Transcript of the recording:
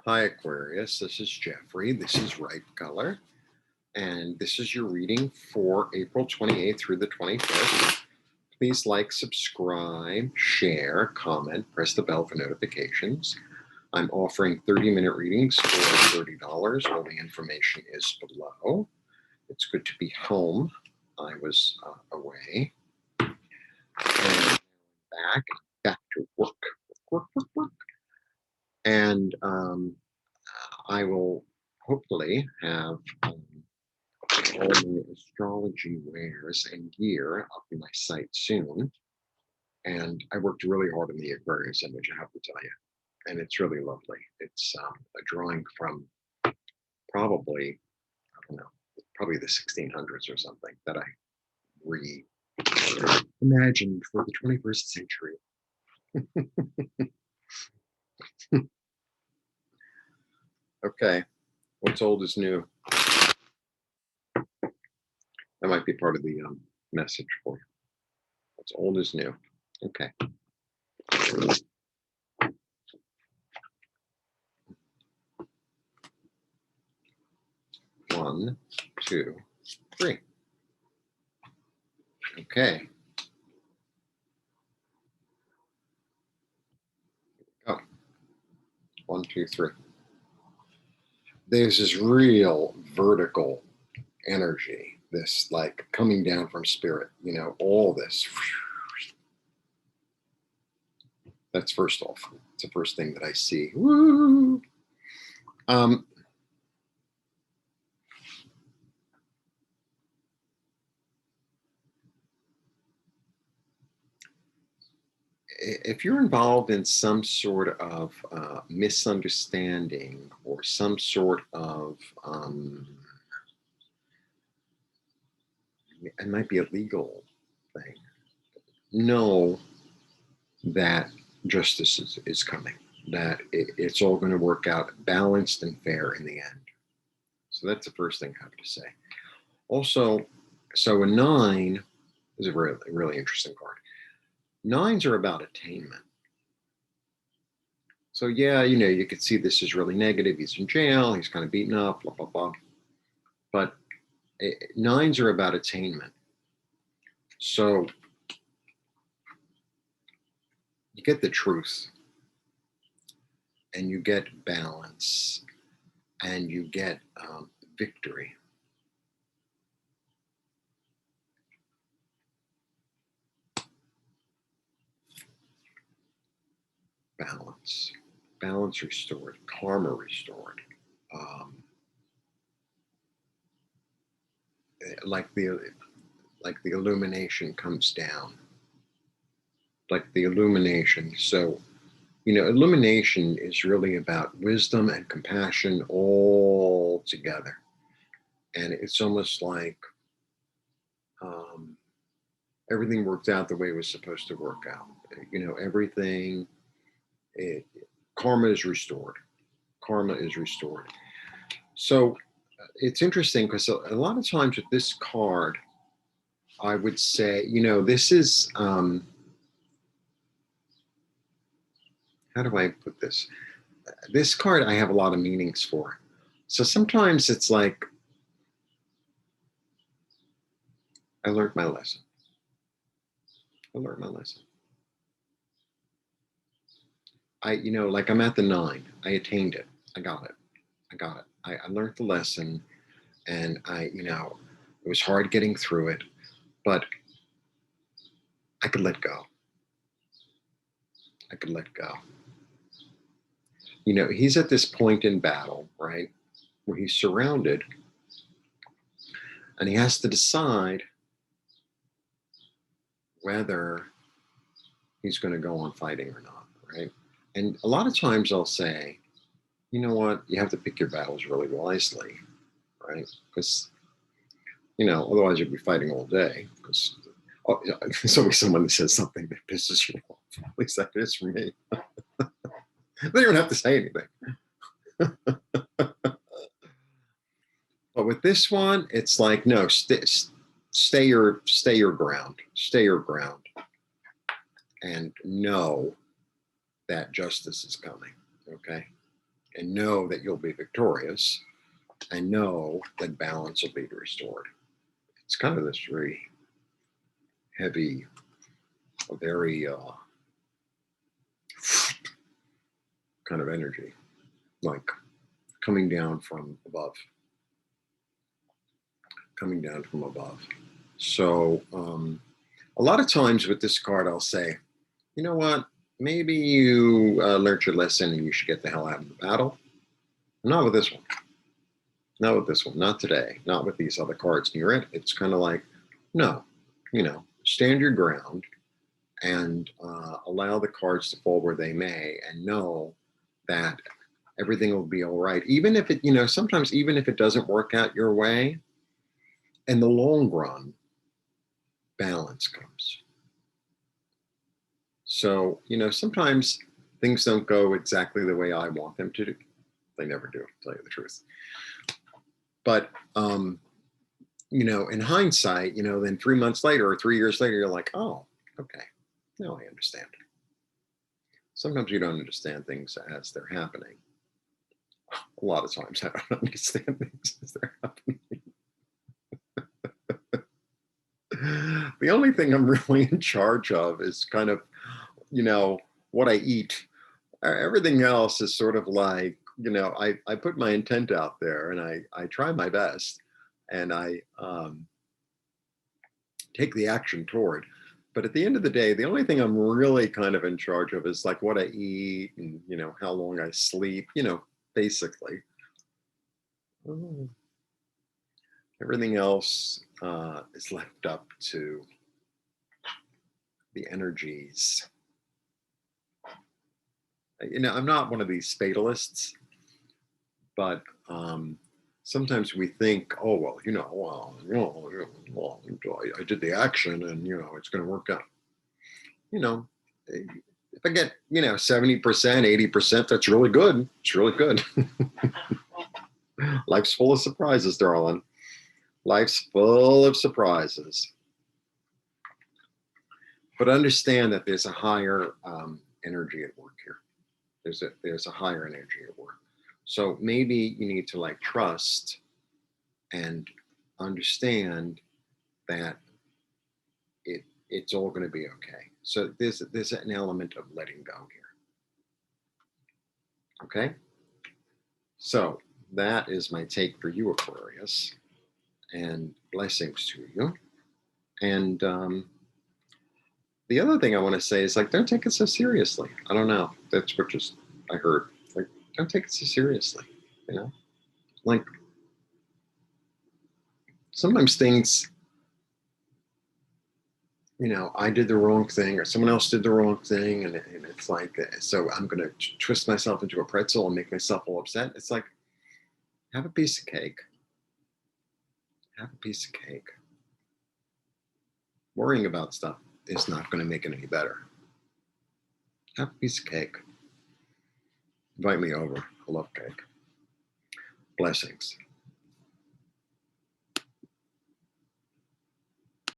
Hi, Aquarius. This is Jeffrey. This is Ripe Color. And this is your reading for April 28th through the 25th. Please like, subscribe, share, comment, press the bell for notifications. I'm offering 30-minute readings for $30. All the information is below. It's good to be home. I was away. And back to work. And I will hopefully have all my astrology wares and gear up in my site soon. And I worked really hard on the Aquarius image, I have to tell you. And it's really lovely. It's a drawing from probably, I don't know, probably the 1600s or something that I reimagined for the 21st century. Okay, what's old is new. That might be part of the message for you. What's old is new. Okay. 1, 2, 3. Okay. Oh, 1, 2, 3. There's this real vertical energy, this like coming down from spirit, you know, all this. That's first off. It's the first thing that I see. Woo! If you're involved in some sort of misunderstanding or some sort of, it might be a legal thing, know that justice is coming, that it's all going to work out balanced and fair in the end. So that's the first thing I have to say. Also, so a 9 is a really, really interesting card. 9s are about attainment. So yeah, you know, you could see this is really negative. He's in jail. He's kind of beaten up, blah, blah, blah. But 9s are about attainment. So you get the truth and you get balance and you get victory. Balance restored, karma restored. Like the illumination comes down, like the illumination. So, you know, illumination is really about wisdom and compassion all together. And it's almost like everything worked out the way it was supposed to work out. You know, everything, karma is restored. Karma is restored. So it's interesting because a lot of times with this card, I would say, you know, this is, how do I put this? This card I have a lot of meanings for. So sometimes it's like, I learned my lesson. I learned my lesson. You know, like I'm at the 9. I attained it. I got it. I learned the lesson, and you know, it was hard getting through it, but I could let go. I could let go. You know, he's at this point in battle, right, where he's surrounded, and he has to decide whether he's going to go on fighting or not, right? And a lot of times I'll say, you know what, you have to pick your battles really wisely, right? Because, you know, otherwise you'll be fighting all day. Because there's always someone that says something that pisses you off. At least that is for me. They don't have to say anything. But with this one, it's like, no, stay your ground. Stay your ground. And know that justice is coming. Okay. and know that you'll be victorious, and know that balance will be restored. It's kind of this very heavy, very kind of energy, like coming down from above. Coming down from above. So a lot of times with this card, I'll say, you know what? Maybe you learned your lesson and you should get the hell out of the battle. Not with this one. Not with this one. Not today. Not with these other cards near it. It's kind of like, no, stand your ground and allow the cards to fall where they may, and know that everything will be all right. Even if it, sometimes even if it doesn't work out your way, in the long run, balance comes. So, sometimes things don't go exactly the way I want them to do. They never do, to tell you the truth. But, in hindsight, then 3 months later or 3 years later, you're like, oh, okay, now I understand. Sometimes you don't understand things as they're happening. A lot of times I don't understand things as they're happening. The only thing I'm really in charge of is kind of, what I eat. Everything else is sort of like, I put my intent out there and I try my best and I take the action toward. But at the end of the day, the only thing I'm really kind of in charge of is like what I eat and, how long I sleep, basically. Everything else is left up to the energies. I'm not one of these fatalists, but sometimes we think, oh, well, I did the action and, it's going to work out. If I get, 70%, 80%, that's really good. It's really good. Life's full of surprises, darling. Life's full of surprises. But understand that there's a higher energy at work here. There's a higher energy at work. So maybe you need to trust and understand that it's all going to be okay. So there's an element of letting go here. Okay. So that is my take for you, Aquarius, and blessings to you. And the other thing I want to say is don't take it so seriously. I don't know. That's what I heard. Don't take it so seriously. Sometimes things, I did the wrong thing or someone else did the wrong thing. And it's so I'm going to twist myself into a pretzel and make myself all upset. It's like, have a piece of cake. Have a piece of cake. Worrying about stuff is not going to make it any better. Have a piece of cake. Invite me over. I love cake. Blessings.